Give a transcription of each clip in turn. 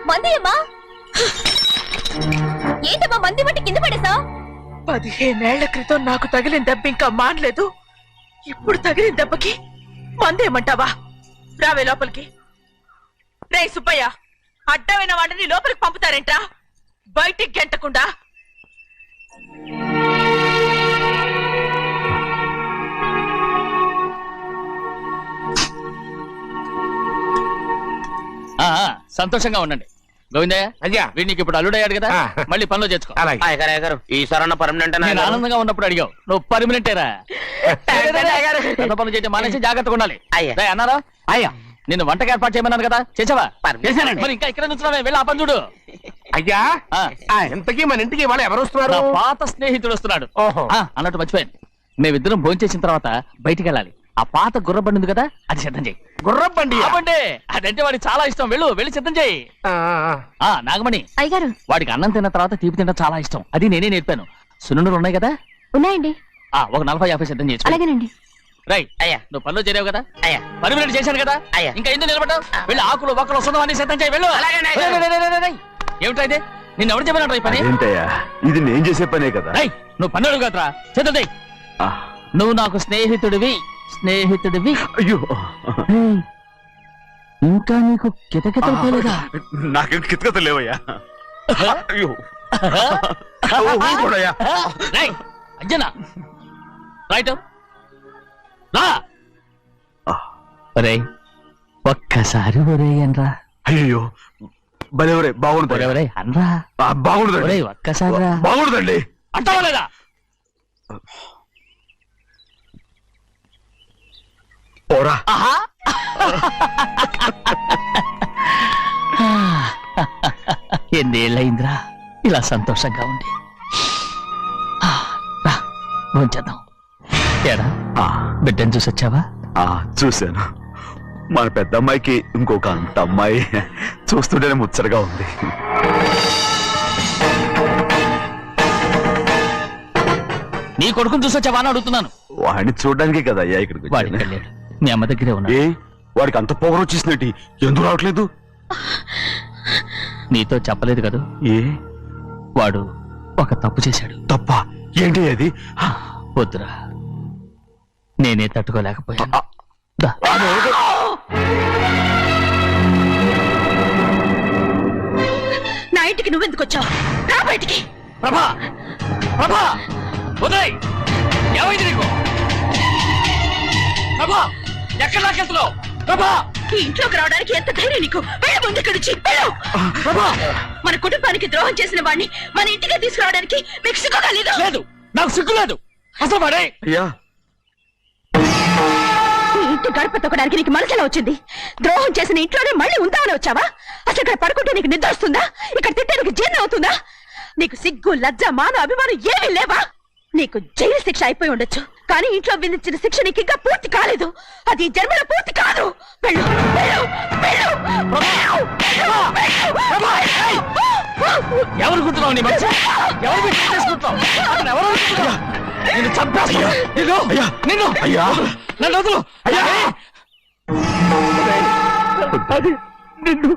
మందియమ్మా ఏంటమ్మా మంది బట్టి కింద పడేసా? 15 ఏళ్ల క్రితం నాకు తగిలిన దెబ్బ ఇంకా మానలేదు. ఇప్పుడు తగిలిన దెబ్బకి మందేమంటావా? రావే లోపలికి. రే సుబ్బయ్య, అడ్డమైన వాడిని లోపలికి పంపుతారేంట్రా? బయటికి గెంటకుండా. సంతోషంగా ఉండండి గోవిందయ్య. అయ్యా వీడికి ఇప్పుడు అల్లుడయ్యాడు కదా, మళ్ళీ పనిలో చేర్చుకో. ఈసారి పర్మనెంట్ ఆనందంగా ఉన్నప్పుడు అడిగావు, నువ్వు పర్మనెంటేరా. పెద్ద పనులు చేయడం మానేసి జాగ్రత్తగా ఉండాలి. అన్నారా? అయ్యా నిన్ను వంటకి ఏర్పాటు చేయమన్నాను కదా, చేసావా? మరి ఇంకా ఇక్కడ నుంచున్నావే, వెళ్ళి ఆ పని చూడు. అయ్యా ఇంతకీ మన ఇంటికి ఇవాళ ఎవరు వస్తున్నారు? పాత స్నేహితుడు వస్తున్నాడు. అన్నట్టు మర్చిపోయాను, మేమిద్దరం భోంచేసిన తర్వాత బయటికి వెళ్ళాలి. ఆ పాత గుర్రబండి ఉంది కదా, అది సిద్ధం చేయి. గుర్రబండి? అదంటే వాడికి చాలా ఇష్టం. వెళ్ళి సిద్ధం చేయి. నాగమణి అయ్యగారు, వాడికి అన్నం తిన్న తర్వాత తీపి తినడం చాలా ఇష్టం. అది నేనే నేర్పాను. సున్నుండలు ఉన్నాయి కదా? ఉన్నాయండి. ఒక 40-50 సిద్ధం చేసి. అలాగేనండి. రైట్ అయ్యా, నువ్వు పనిలో చేరావు కదా, అయ్యా పర్మినెంట్ చేశాను కదా, అయ్యా ఇంకా ఎందుకు నిలబడ్డావు? వెళ్ళి ఆకులు ఒక్కలు వస్తుందో అన్ని సిద్ధం చేయి. వెళ్ళు. ఏమిటా ఇది? నిన్ను ఎవరు చెప్పినట్టు ఈ పని? ఇది నేను చేసే పనే కదా. నువ్వు పని అడుగు కదరా, సిద్ధం చేయి. నువ్వు నాకు స్నేహితుడివి. అయ్యో ఇంకా నీకు కితకితలు పోలేదా? నాకేం కితకితలు లేవయ్యా. అయ్యో అజ్జనా రైట్ రా. ఒరే ఒక్కసారి ఒరే అనరా. అయ్యో భలే బాగుంది. ఒరే అనరా. బాగుండదండి. ఒక్కసారి బాగుండదండి. అంటావా లేదా? పోరా. ఎన్నేళ్ళయిందిరా ఇలా సంతోషంగా ఉండి. భోంచేద్దాం. ఏరా బిడ్డను చూసొచ్చావా? చూశాను. మన పెద్ద అమ్మాయికి ఇంకొక అంత అమ్మాయి చూస్తుంటేనే ముచ్చటగా ఉంది. నీ కొడుకుని చూసొచ్చావా అని అడుగుతున్నాను. వాడిని చూడడానికి కదా అయ్యా ఇక్కడికి. వాడికి వెళ్ళాడు, మీ అమ్మ దగ్గరే ఉన్నా. వాడికి అంత పొగరు వచ్చేసినట్టు ఎందుకు రావట్లేదు? నీతో చెప్పలేదు కదా. వాడు ఒక తప్పు చేశాడు. తప్ప? ఏంటి అది? వద్దురా, నేనే తట్టుకోలేకపోయాను. నా ఇంటికి నువ్వెందుకు వచ్చావు? రా బయటికి. ప్రభా ప్రభా ఉదయ్, ఏమైంది నీకు? ప్రభా ఎక్కడ నాకెళ్తున్నావు? ప్రభా ఈ ఇంట్లోకి రావడానికి ఎంత ధైర్యం నీకు? వెళ్ళు ముందు ఇక్కడి నుంచి. మన కుటుంబానికి ద్రోహం చేసిన వాడిని మన ఇంటికి తీసుకురావడానికి మీకు సిగ్గుగా లేదు? లేదు, నాకు సిగ్గు లేదు అసలు. వాడే ఈ ఇంటి గడప తొక్కడానికి నీకు మనసులో వచ్చింది. ద్రోహం చేసిన ఇంట్లోనే మళ్ళీ ఉందామని వచ్చావా? అసలు ఇక్కడ పడుకుంటే నీకు నిద్ర వస్తుందా? ఇక్కడ తింటే నీకు జీర్ణం అవుతుందా? నీకు సిగ్గు, లజ్జ, మాన, అభిమానం ఏమీ లేవా? నీకు జైలు శిక్ష అయిపోయి ఉండొచ్చు, కానీ ఇంట్లో విధించిన శిక్ష నీకు ఇంకా పూర్తి కాలేదు. అది జన్మలో పూర్తి కాదు. వెళ్ళు, వెళ్ళు, వెళ్ళు, ఎవరు గుర్తున్నావు? నీ మంచి ఎవరు చేసుకుంటావు? నిన్ను చంపేస్తా. నిన్ను అయ్యా నన్ను వదులు. నిన్ను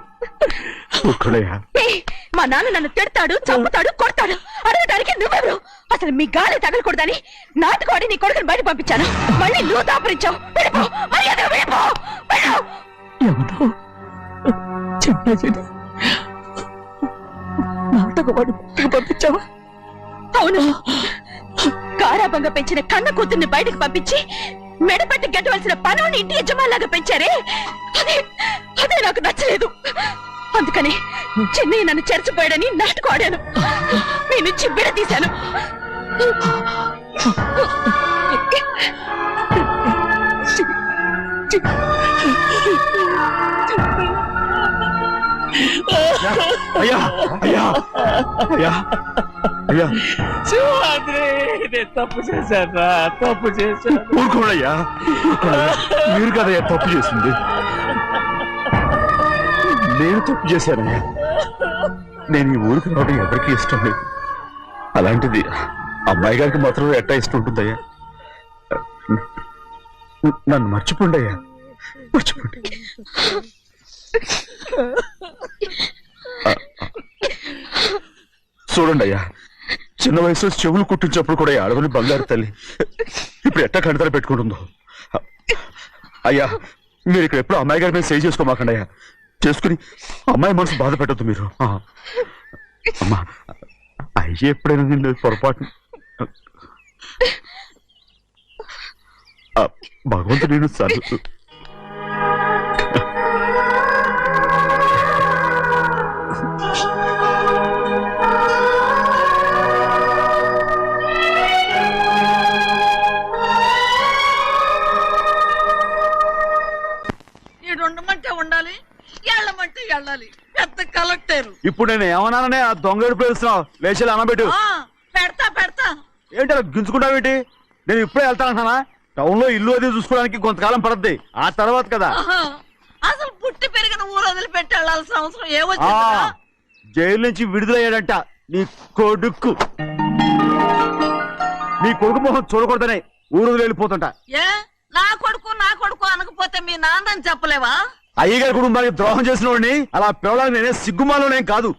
మా నాన్న నన్ను తిడతాడు, చంపుతాడు, కొడతాడు. అడగడానికి నువ్వెవరు? అసలు మీ గాలి తగలకూడదని నాటుకోడి నీ కొడుకుని బయట పంపించాను. మళ్ళీ నువ్వు దాపరించావు. నాటకవాడి పంపించావా? అవును, గారాబంగా పెంచిన కన్న కూతుర్ని బయటకు పంపించి మెడపట్టి గెట్టవలసిన పనుని ఇంటి యజమానిలాగా పెంచారే, అదే నాకు నచ్చలేదు. అందుకని చెన్నై నన్ను చెరచిపోయాడని నాటకం ఆడాను. మీ నుంచి విడదీశాను. అయ్యా అయ్యా అయ్యా అయ్యా తప్పు చేశాను, తప్పు చేశాను. ఊరుకోడయ్యా, మీరు కదయ్యా తప్పు చేసింది. నేను తప్పు చేశానయ్యా. నేను ఈ ఊరికి రావడం ఎవరికి ఇష్టం లేదు. అలాంటిది అమ్మాయి గారికి మాత్రం ఎట్టా ఇష్టం ఉంటుందయ్యా. నన్ను మర్చిపోండి అయ్యా, మర్చిపోండి. చూడండి అయ్యా, చిన్న వయసులో చెవులు కుట్టించినప్పుడు కూడా ఈ ఆడవని బంగారు తల్లి ఇప్పుడు ఎట్టా కంటతల పెట్టుకుంటుందో. అయ్యా మీరు ఇక్కడ ఎప్పుడు అమ్మాయి గారి మీద సేవ్ చేసుకోమాకండి అయ్యా. చేసుకుని అమ్మాయి మనసు బాధ పెట్టద్దు మీరు. అమ్మా అయ్యే ఎప్పుడైనా నేను పొరపాటు భగవంతుడు నేను సర్దు. ఉండాలి వెళ్ళమంటే వెళ్ళాలి పెద్ద కలెక్టర్. ఇప్పుడు నేను ఏమన్నాననే ఆ దొంగ ఎడుపు వేస్తున్నావు, లేచి అనబెట్టు. పెడతా పెడతా. ఏంటి అలా గించుకుంటావేంటి? నేను ఇప్పుడే వెళ్తానంటున్నా. టౌన్ లో ఇల్లు అది చూసుకోవడానికి కొంతకాలం పడద్ది, ఆ తర్వాత కదా. అసలు పుట్టి పెరిగిన ఊరు వదిలిపెట్టి వెళ్ళాల్సిన అవసరం ఏమొచ్చింది? జైలు నుంచి విడుదలయ్యాడంట నీ కొడుకు. నీ కొడుకు మొహం చూడకూడదనే ఊరు వదిలి వెళ్ళిపోతుంటా. ఏ నా కొడుకు అనకపోతే మీ నాన్నని చెప్పలేవా? అయ్యగారి కుటుంబానికి ద్రోహం చేసిన వాడిని అలా పిల్లలని నేనే సిగ్గుమాలోనేం కాదు,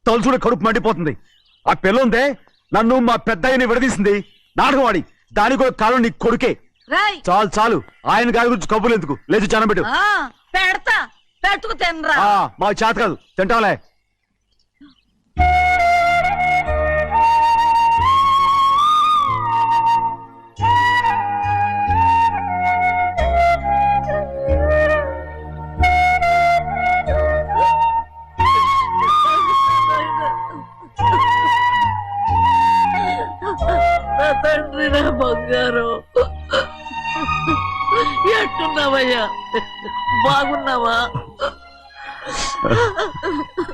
తలుచుకుంటే కడుపు మండిపోతుంది. ఆ పిల్లందే నన్ను మా పెద్దయ్యని విడదీసింది, నాటకం ఆడి. దానికి ఒక కాలం నీ కొడుకే. చాలు చాలు, ఆయన గారి గురించి కబుర్లు ఎందుకు, లేచి చనబెట్టు. పెడతా పెట్టుకు తినరా. మా చేత కాదు, తింటాంలే. తండ్రి నా బంగారు, ఎట్టున్నావయ్యా? బాగున్నావా?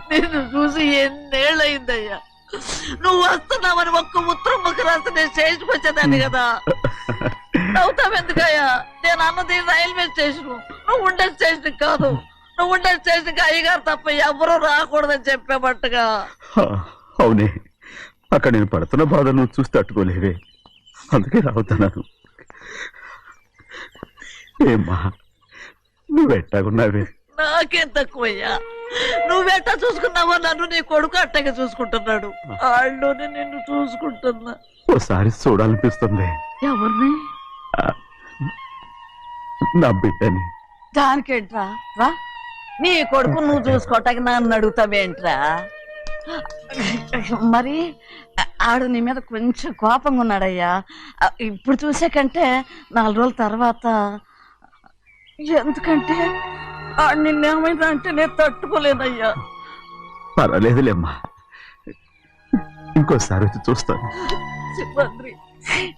నిన్ను చూసి ఎన్నేళ్ళయిందయ్యా. నువ్వు వస్తున్నావని ఒక్క ఉత్తరం ముఖ రాస్తే నేను స్టేషన్కి వచ్చేదాన్ని కదా. నవ్వుతావెందుకయ్యా? నేను అన్నది రైల్వే స్టేషన్, నువ్వు ఉండే స్టేషన్ కాదు. నువ్వు ఉండే స్టేషన్కి అయ్యగారు తప్ప ఎవరూ రాకూడదని చెప్పేమట్టుగా. అవునే, అక్కడ నేను పడుతున్న బాధ నువ్వు చూసి తట్టుకోలేవే, అందుకే రావుతున్నాను. ఏమ్మా నువ్వెట్టాగున్నావే? నాకేం తక్కువయ్యా, నువ్వెట్టా చూసుకున్నావా? నన్ను నీ కొడుకు అట్టగా చూసుకుంటున్నాడు. ఆళ్ళలోనే నిన్ను చూసుకుంటున్నా. ఓసారి చూడాలనిపిస్తుంది. ఎవరిని? నా బిడ్డని. దానికేంట్రా? రా, నీ కొడుకు నువ్వు చూసుకోవటానికి నన్ను అడుగుతావేంట్రా? మరి ఆడు నీ మీద కొంచెం కోపంగా ఉన్నాడయ్యా. ఇప్పుడు చూసే కంటే 4 రోజుల తర్వాత. ఎందుకంటే ఆడు నిన్నేమైనా అంటే నేను తట్టుకోలేదయ్యా. పర్వాలేదులేమ్మా, ఇంకోసారి వచ్చి చూస్తాను. సింహాద్రి,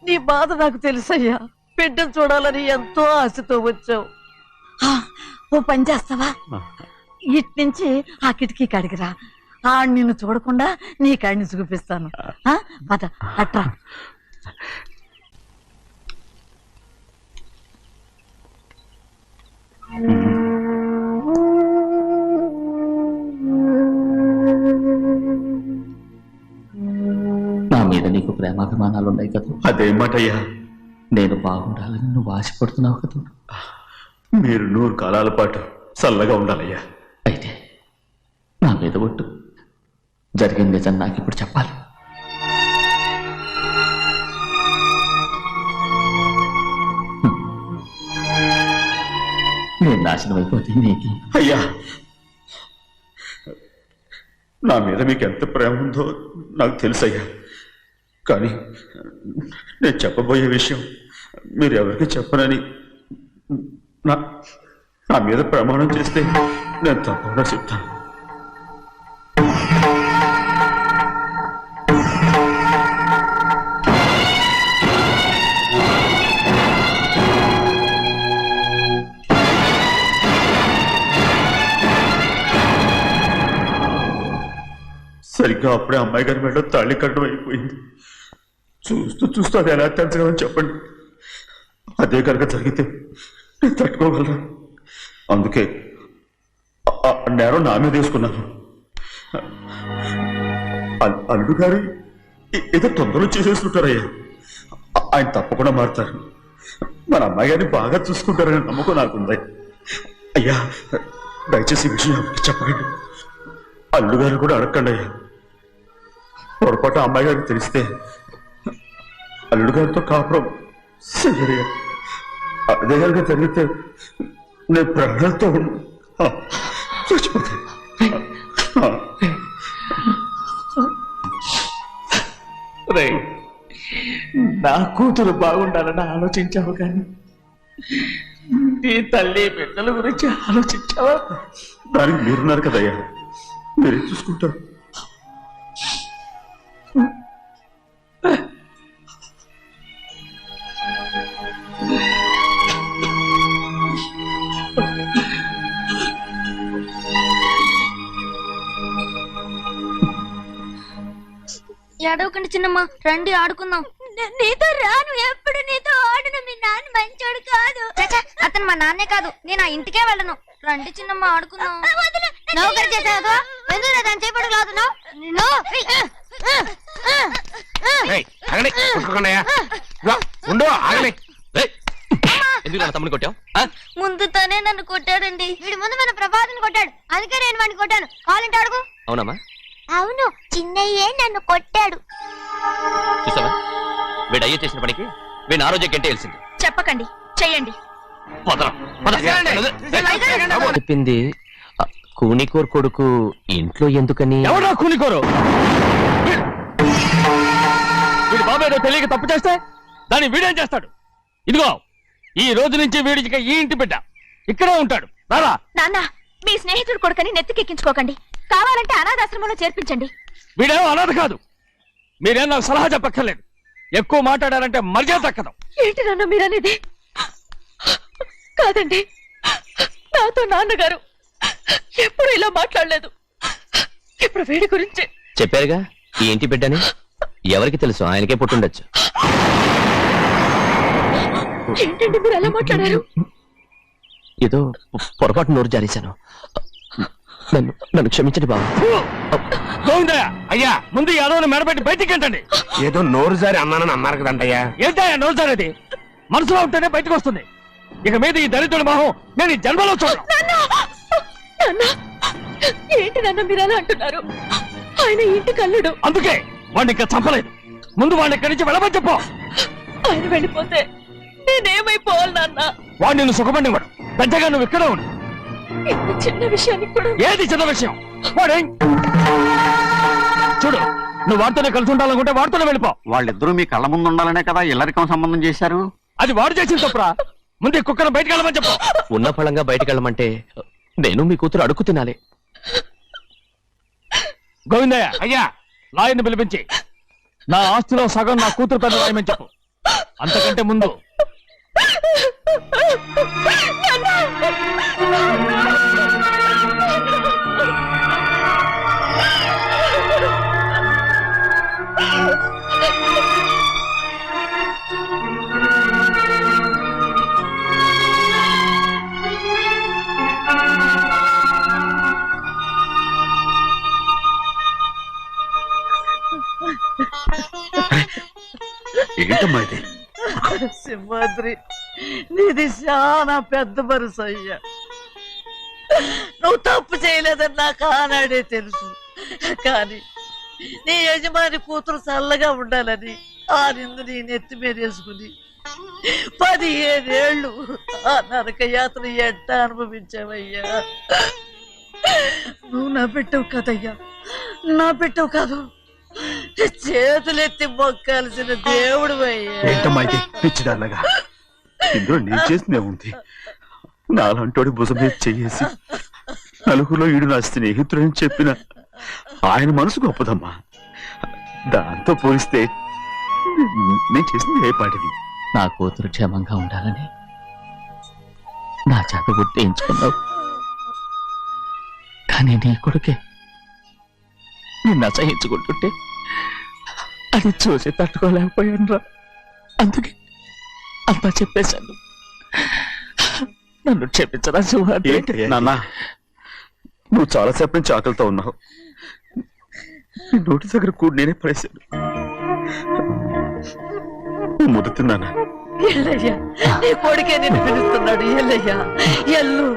నీ బాధ నాకు తెలుసయ్యా. బిడ్డను చూడాలని ఎంతో ఆశతో వచ్చావు. ఓ పని చేస్తావా? ఇటు నుంచి ఆ కిటికీ కడిగిరా. ఆడు నిన్ను చూడకుండా నీ కాడిని చూపిస్తాను. పద అట్రా. నా మీద నీకు ప్రేమాభిమానాలు ఉన్నాయి కదా. అదేమాటయ్యా? నేను బాగుండాలని నువ్వు ఆశపడుతున్నావు కదా. మీరు 100 కాలాల పాటు చల్లగా ఉండాలయ్యా. అయితే నా మీద ఒట్టు, జరిగిన నిజం నాకు ఇప్పుడు చెప్పాలి. నేను నాశనం అయిపోతే నీకు. అయ్యా, నా మీద మీకు ఎంత ప్రేమ ఉందో నాకు తెలుసయ్యా. కానీ నేను చెప్పబోయే విషయం మీరు ఎవరికి చెప్పనని నా మీద ప్రమాణం చేస్తే నేను తప్పకుండా చెప్తాను. సరిగ్గా అప్పుడే అమ్మాయి గారి మెడలో తాళి కట్టడం అయిపోయింది. చూస్తూ చూస్తూ అది ఎలా తెంచగలని చెప్పండి. అదే కనుక జరిగితే నేను తట్టుకోగలరా? అందుకే నేరం నా మీద వేసుకున్నాను. అల్లుడు గారు ఏదో తొందరలో చేసేస్తుంటారయ్యా. ఆయన తప్పకుండా మారుతారు. మన అమ్మాయి గారిని బాగా చూసుకుంటారనే నమ్మకం నాకుంది. అయ్యా దయచేసి ఈ విషయం ఎవరికి చెప్పండి. అల్లుడు గారు కూడా అడగండి అయ్యా. పొరపాటు అమ్మాయి గారికి తెలిస్తే అల్లుడు గారితో కాపురం చెయ్యరు. అదే కనుక జరిగితే నేను ప్రాణాలతో చచ్చిపోతాను. నా కూతురు బాగుండాలని ఆలోచించావు కానీ నీ తల్లి బిడ్డల గురించి ఆలోచించావా? దానికి మీరున్నారు కదయ్యా, మీరే చూసుకుంటారు. ఏడవకండి చిన్నమ్మ, రండి ఆడుకుందాం. నీతో రాను, ఎప్పుడు నీతో ఆడను. మీ నాన్న మంచోడు కాదు. అతను మా నాన్నే కాదు, నేను ఆ ఇంటికే వెళ్ళను. రండి చిన్నమ్మ ఆడుకుందాం. నౌకరు చేసావు ఎందుకు దాని చేపడు కాదు. ఎందుకు తమ్ముడు కొట్టావు? ముందు తనే నన్ను కొట్టాడండి. వీడి ముందు మన ప్రభాతం కొట్టాడు, అందుకే నేను వాడిని కొట్టాను. కావాలంటే అడుగు. అవునమ్మా? అవును, చిన్నయ్యే నన్ను కొట్టాడు. చూసావా, వీడు అయ్యే చేసిన పనికి వీడిని ఆ రోజే గంటే తెలిసింది. చెప్పకండి, చెయ్యండి. చెప్పింది కూనికోర్ కొడుకు ఇంట్లో ఎందుకని? ఎవరా కూనికోరు? వీడి బాబు ఏదో తెలియక తప్పు చేస్తే దాన్ని వీడేం చేస్తాడు? ఇదిగో, ఈ రోజు నుంచి వీడికి ఈ ఇంటి బిడ్డ ఇక్కడే ఉంటాడు. రారా. నాన్న, మీ స్నేహితుడు కొడుకని నెత్తికెక్కించుకోకండి. కావాలంటే అనాథాశ్రమంలో చేర్పించండి. వీడేమో అనాథ కాదు. మీరేం నాకు సలహా చెప్పక్కర్లేదు. ఎక్కువ మాట్లాడారంటే మర్యాద తక్కదు. ఏంటి నాన్న మీరనేది? కాదండి, నాతో నాన్నగారు ఎప్పుడు ఇలా మాట్లాడలేదు. ఇప్పుడు వీడి గురించి చెప్పారుగా ఈ ఇంటి బిడ్డని. ఎవరికి తెలుసు, ఆయనకే పుట్టుండొచ్చు. ఏంటండి మీరు ఎలా మాట్లాడారు? ఏదో పొరపాటు నోరు జారేశాను. నన్ను క్షమించండి బాబు. గోవిందయ్య, అయ్యా ముందు ఈ అదవుని మెడబెట్టి బయటికి ఏంటండి? ఏదో నోరు జారి అన్నానని అన్నారు కదంటయ్యా. ఏంటయ్యా నోరు జారేది? మనసులో ఉంటేనే బయటకు వస్తుంది. ఇక మీద ఈ దరిద్రుడి మొహం నేను ఈ జన్మలో చూడను. ఏంటి నాన్న మీరు అలా అంటున్నారు? ఆయన ఇంటి కల్లుడు. అందుకే వాడిని ఇంకా చంపలేదు. ముందు వాడిని ఇక్కడి నుంచి వెళ్ళమని చెప్పు. ఆయన వెళ్ళిపోతే నేనేమైపోవాలి నాన్న? వాడు నిన్ను సుఖపడివాడు. పెద్దగా నువ్వు ఇక్కడే ఉండు. ఇంత చిన్న విషయానికి కూడా. ఏది చిన్న విషయం? వాడేం చూడు, నువ్వు వాడితోనే కలిసి ఉండాలనుకుంటే వాడితోనే వెళ్ళిపో. వాళ్ళిద్దరూ మీ కళ్ళ ముందు ఉండాలనే కదా ఇల్లరికం సంబంధం చేశారు. అది వాడు చేసిన తప్పురా. ముందు ఈ కుక్కను బయటకు వెళ్ళమని చెప్పు. ఉన్న ఫలంగా బయటకు వెళ్ళమంటే నేను మీ కూతురు అడుగు తినాలి. గోవిందయ్య, అయ్యా లాయర్ని పిలిపించి నా ఆస్తిలో సగం నా కూతురు పెద్ద రాయమని చెప్పు. అంతకంటే ముందు ఏంటమ్మా ఇది? సింహాద్రి, నీది చాలా పెద్ద మనసు అయ్యా. నువ్వు తప్పు చేయలేదని నాకు ఆనాడే తెలుసు. కానీ నీ యజమాని కూతురు చల్లగా ఉండాలని ఆ నిందు నీ నెత్తి మీద వేసుకుని 15 ఏళ్ళు ఆ నరక యాత్ర ఎట్ట అనుభవించావయ్యా. నువ్వు నా పెట్టవు కదయ్యా, నా పెట్టవు కాదు, చేతులెత్తి మొక్కాల్సిన దేవుడు అయ్యా. ఏంటమ్మా ఇది పిచ్చిదాన్నగా? ఇందులో నేను చేసిందే ఉంది. నాలంటోడి భుజం మీద చెయ్యేసి నలుగురిలో ఈడు నా స్నేహితుడని చెప్పిన ఆయన మనసు గొప్పదమ్మా. దాంతో పోలిస్తే నేను చేసింది ఏ పాటిది? నా కూతురు క్షేమంగా ఉండాలని నా చేత గుర్తించుకున్నావు. కానీ నీ కొడుకే నిన్ను అసహించుకుంటుంటే అది చూసి తట్టుకోలేకపోయాను రా. అందుకే అంతా చెప్పేశాను. నన్ను క్షమించరా సింహాద్రి. నాన్న, నువ్వు చాలాసేపు నుంచి ఆకలితో ఉన్నావు. నీ నోటి దగ్గర కూడా నేనే పడేశాను. ముద్దు తిన్నానా? ఎల్లయ్యా, నీ కొడుకే నిన్ను పిలుస్తున్నాడు. ఎల్లయ్యా, ఎల్లు.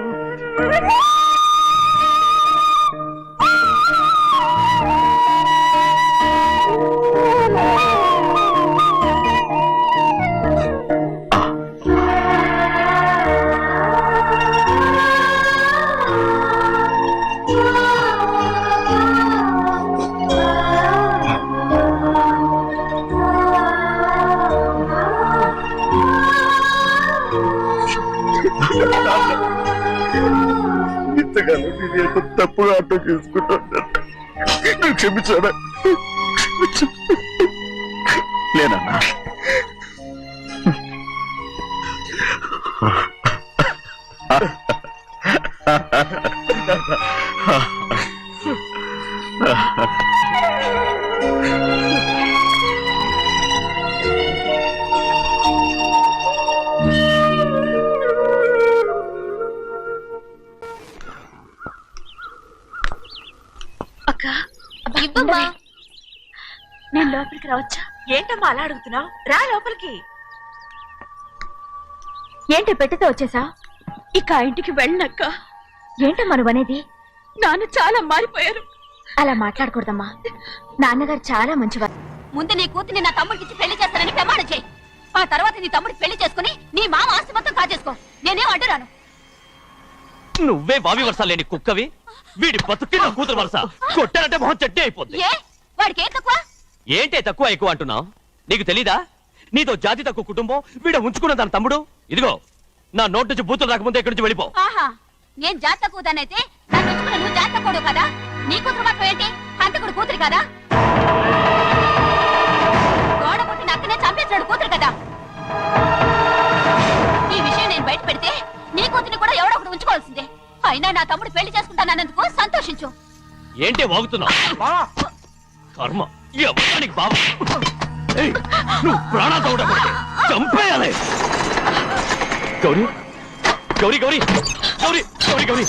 తప్పుగా అర్థం చేసుకుంటాను. నువ్వు క్షమించాడా? లేనన్నా. అక్క ఇవ్వమ్మా. నేను లోపలికి రావచ్చా? ఏంటమ్మా అలా అడుగుతున్నావు? రా లోపలికి. ఏంటి పెట్టితే వచ్చేసా? ఇక ఆ ఇంటికి వెళ్ళనక్క. ఏంటమ్మా నువ్వు అనేది? నాన్న చాలా మారిపోయారు. అలా మాట్లాడకూడదమ్మా. నాన్నగారు చాలా మంచివారు. ముందు నీ కూతుని నా తమ్ముడికి పెళ్లి చేస్తానని ప్రమాణం చేయి. ఆ తర్వాత నీ తమ్ముడికి పెళ్లి చేసుకుని నీ మామ ఆస్తి మొత్తం కాజేసుకో. నేనేం అడ్డురాను. నువ్వే బావి వరుస లేని కుక్కవి, వీడి బతుక్కి నా కూతురు వరుస. కొట్టానంటే మొహం చెడ్డే అయిపోద్ది. ఏ వాడికి ఏం తక్కువ? ఏంటే తక్కువ ఎక్కువ అంటున్నావు? నీకు తెలీదా? నీతో జాతి తక్కువ కుటుంబం, వీడ ఉంచుకున్న తన తమ్ముడు. ఇదిగో నా నోటి నుంచి బూతులు రాకముందే ఇక్కడి నుంచి వెళ్ళిపో. ఆహా, నేను జాత తక్కువదానైతే నన్ను ఉంచుకున్న నువ్వు జాత తక్కువ కదా? నీ కూతురు మాత్రం ఏంటి? హంతకుడు కూతురు కదా? గోడ పుట్టిన అక్కనే చంపేసినాడు కూతురు కదా? ఈ విషయం నేను బయట పెడితే నీ కూతురిని కూడా ఎవడో ఒకటి ఉంచుకోవాల్సిందే. అయినా నా తమ్ముడు పెళ్లి చేసుకుంటానన్నందుకు సంతోషించు. ఏంటే వాగుతున్నావు? కర్మ ఎవరికి బాబా. నువ్వు ప్రాణాలతో ఉండకూడదు, చంపేయాలి. గౌరీ గౌరీ గౌరీ గౌరీ గౌరీ గౌరీ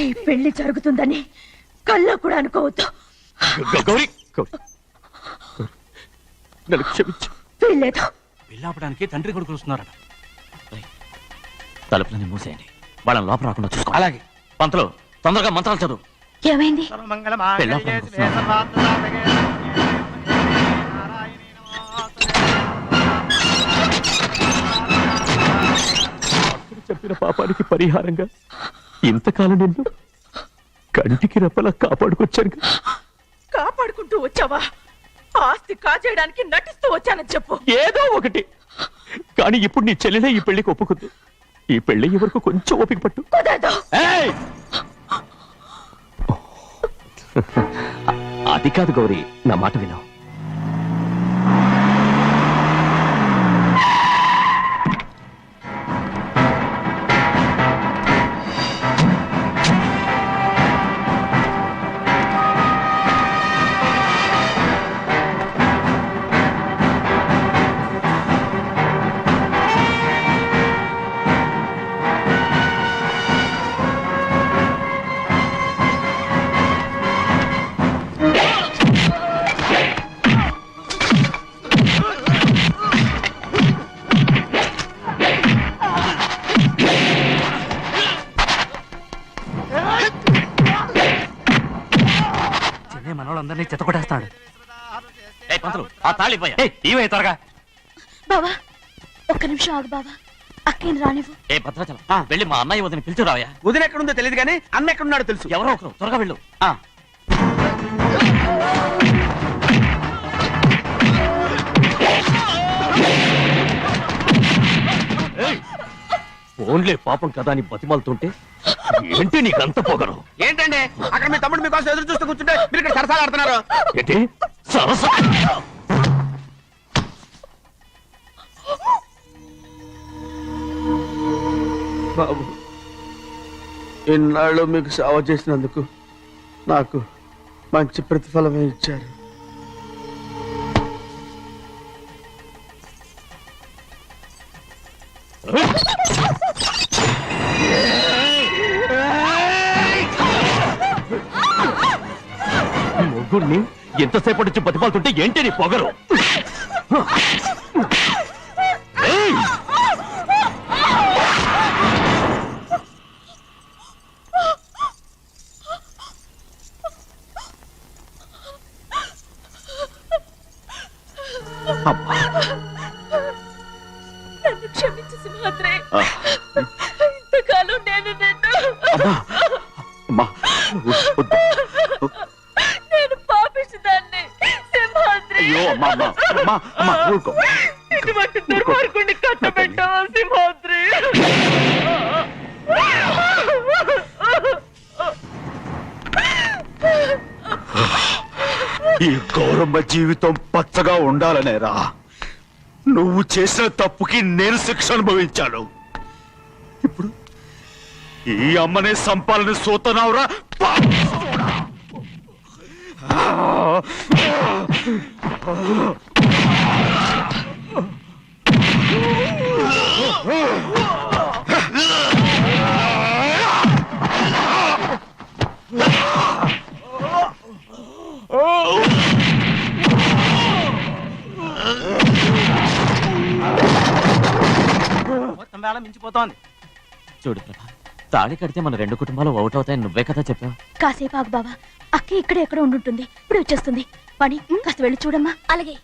ఈ పెళ్లి జరుగుతుందని కల్లో కూడా అనుకోవద్దు. గౌరీ గౌరీ నన్ను క్షమించు. వీల్లేదు. పెళ్ళాపడానికి తండ్రి కొడుకులు వస్తున్నారట. తలుపులని మూసేయండి, వాళ్ళని లోపల రాకుండా చూసుకో. అలాగే. పంతులు తొందరగా మంత్రాలు చదువు. ఏమైంది? పెళ్ళాపడానికి వస్తున్నారు. చెప్పిన పాపానికి పరిహారంగా ఇంతకాలం నిన్ను కంటికి రెప్పలా కాపాడుకొచ్చాను. కాపాడుకుంటూ వచ్చావా? ఆస్తి కాజేయడానికి నటిస్తూ వచ్చానని చెప్పు. ఏదో ఒకటి. కానీ ఇప్పుడు నీ చెల్లెలే ఈ పెళ్లికి ఒప్పుకుంది. ఈ పెళ్లి వరకు కొంచెం ఓపిక పట్టు. కుదరదు. ఏయ్! అది కాదు గౌరీ, నా మాట విను. మనోళ్ళందరినీ చెత్తకొట్టేస్తాడు. పంతులు ఆ తాళి ఇవే త్వరగా. బావా ఒక్క నిమిషం ఆగు బావా. అక్కేం రానివ్వు. ఏ భద్రాచలం వెళ్ళి మా అన్నయ్య వదిన పిలిచిరావయ్యా. వదిన ఎక్కడుందో తెలియదు కానీ అన్న ఎక్కడున్నాడో తెలుసు. ఎవరో ఒకరు త్వరగా వెళ్ళు. ఫోన్లే పాపం కదా అని బతిమాలుతుంటే ఏంటి నీకంత పొగరు? ఏంటండి అక్కడ మీ తమ్ముడు మీకోసం ఎదురు చూస్తూ కూర్చుంటే మీరు ఇక్కడ సరసాలు ఆడుతున్నారు. ఏంటి సరస? బాబు, ఇన్నాళ్ళు మీకు సేవ చేసినందుకు నాకు మంచి ప్రతిఫలమే ఇచ్చారు. ముగ్గురిని ఎంతసేపటి నుంచి బతిమాలుతుంటే ఏంటి నీ పొగరు? నన్ను క్షమించు సింహాద్రి. ఇంతకాలం నేను నిన్ను నేను పాపిస్తుదాన్ని సింహాద్రి. ఊరుకో. ఇటువంటి దుర్మార్గుడిని కట్టబెట్టావా సింహాద్రి? ఈ గౌరమ్మ జీవితం పచ్చగా ఉండాలనేరా నువ్వు చేసిన తప్పుకి నేను శిక్ష అనుభవించాను. ఇప్పుడు ఈ అమ్మనే సంపాలని సోతనావురా. మొత్తం వేళ మించిపోతోంది. చూడు ప్రభా, తాళి కడితే మన రెండు కుటుంబాలు ఒకటి అవుతాయని నువ్వే కదా చెప్పావు. కాసేపు ఆగు బావా, అక్క ఇక్కడే ఎక్కడ ఉండుంటుంది, ఇప్పుడు వచ్చేస్తుంది. పని కాస్త వెళ్ళి చూడమ్మా. అలాగే.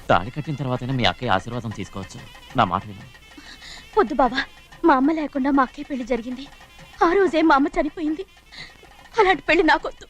తాళి కట్టిన తర్వాతైనా మీ అక్కయ్య ఆశీర్వాదం తీసుకోవచ్చు. నా మాట విను. వద్దు బావా, మా అమ్మ లేకుండా మా అక్కయ్య పెళ్లి జరిగింది. ఆ రోజే మా అమ్మ చనిపోయింది. అలాంటి పెళ్లి నాకొద్దు.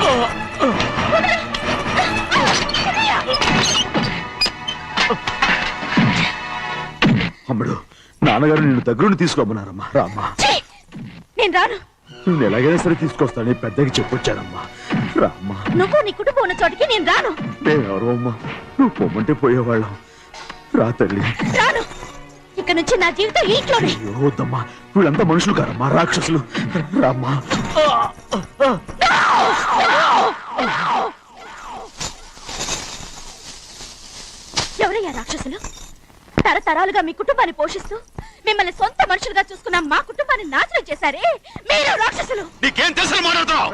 బావా, అమ్ముడు, నాన్నగారు నిన్ను దగ్గరుండి తీసుకోమన్నారమ్మా. రామ్మా. నేను రాను. నేను ఎలాగైనా సరే తీసుకొస్తాను, పెద్దకి చెప్పొచ్చానమ్మా. రామ్మా. నువ్వు నీ కుటుంబం ఉన్న చోటికి నేను రాను. మేమెవరో అమ్మా, నువ్వు పొమ్మంటే పోయేవాళ్ళం. రా తల్లి. రాను. ఇక్కడ నుంచి నా జీవితం ఈ ఇంట్లోనే. అయ్యో వద్దమ్మా, వీళ్ళంతా మనుషులు కారమ్మా, రాక్షసులు. రామ్మా. ఎవరయ్యా రాక్షసులు? తరతరాలుగా మీ కుటుంబాన్ని పోషిస్తూ మిమ్మల్ని సొంత మనుషులుగా చూసుకున్న మా కుటుంబాన్ని నాశనం చేశారే మీరు రాక్షసులు. నీకేం తెలుసు మాట్లాడుతున్నావు?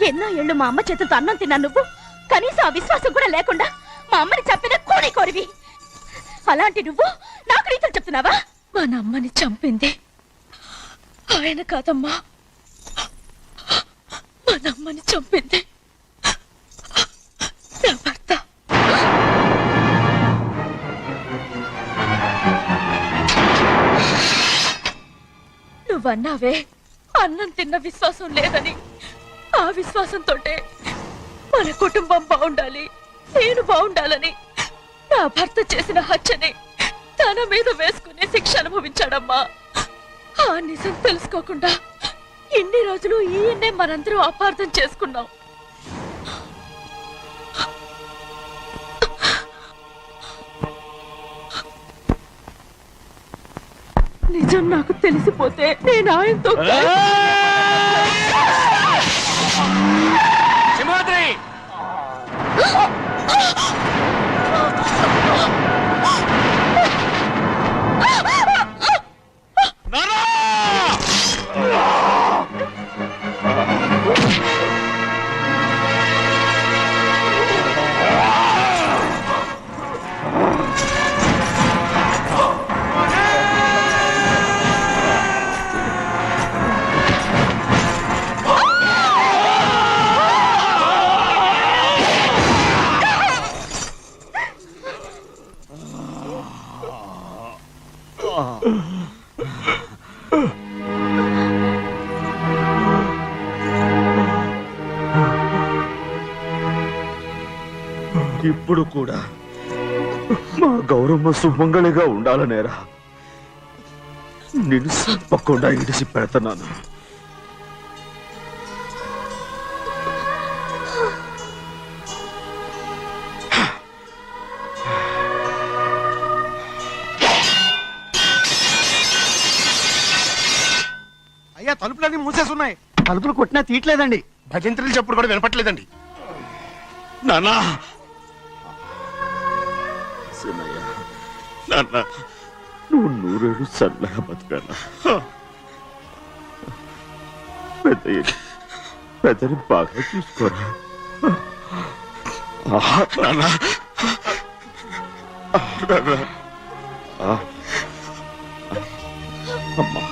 ఎన్నో ఏళ్ళు మా అమ్మ చేతులతో అన్నం తిన్నా నువ్వు కనీసం ఆ విశ్వాసం కూడా లేకుండా మా అమ్మని చంపిన కోడి కోరివి. అలాంటి నువ్వు నాకు రీతులు చెప్తున్నావా? మా అమ్మని చంపింది ఆయన కాదమ్మా, మా అమ్మని చంపింది నా భర్త. నువ్వన్నావే అన్నం తిన్న విశ్వాసం లేదని. ఆ విశ్వాసంతో మన కుటుంబం బాగుండాలి, నేను బాగుండాలని నా భర్త చేసిన హత్యని తన మీద వేసుకునే శిక్ష అనుభవించాడమ్మా. ఆ నిజం తెలుసుకోకుండా ఇన్ని రోజులు ఈయన్నే మనందరం అపార్థం చేసుకున్నాం. నిజం నాకు తెలిసిపోతే నేను ఆయనతో సింహాద్రి! ఎప్పుడు కూడా మా గౌరమ్మ సుమంగళిగా ఉండాలనేరా నేను తప్పకుండా ఇడిసి పెడతాను. అయ్యా తలుపులన్నీ మూసేసున్నాయి. తలుపులు కొట్టినా తీయట్లేదండి. భజంత్రులు చెప్పుడు కూడా వినపట్లేదండి. నాన్నా సినయ్య, నాన్న నువ్వు 100 ఏళ్ళు చల్లగా బతకాలా. పెద్దని బాగా చూసుకోరా. నాన్న అమ్మా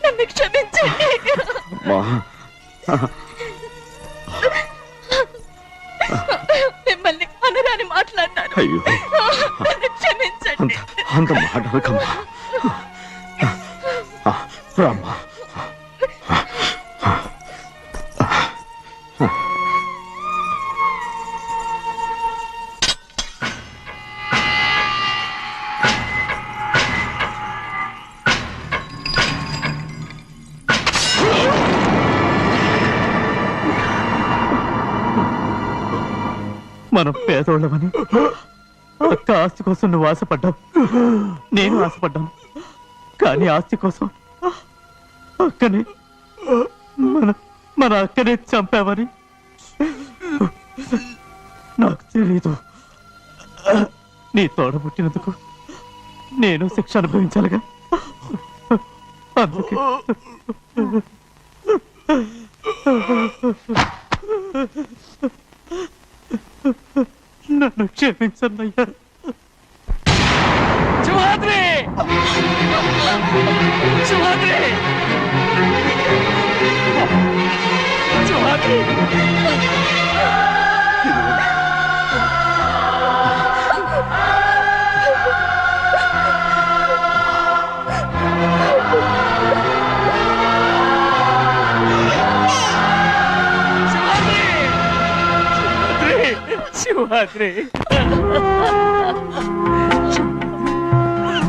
నన్ను క్షమించండి. మిమ్మల్ని అనురాని మాట్లాడినాను. అయ్యో నన్ను క్షమించండి. అంత మాటలకమ్మా. రామ్మా. మనం పేదోళ్ళమని అక్క ఆస్తి కోసం నువ్వు ఆశపడ్డావు, నేను ఆశపడ్డాను. కానీ ఆస్తి కోసం అక్కనే మన అక్కనే చంపావని నాకు తెలీదు. నీ తోడ పుట్టినందుకు నేను శిక్ష అనుభవించాలిగా. అందుకే నన్ను క్షమించన్నయ్యా. శివాద్రి, శివాద్రి, శివాద్రి. శివాద్రి, శివాద్రి.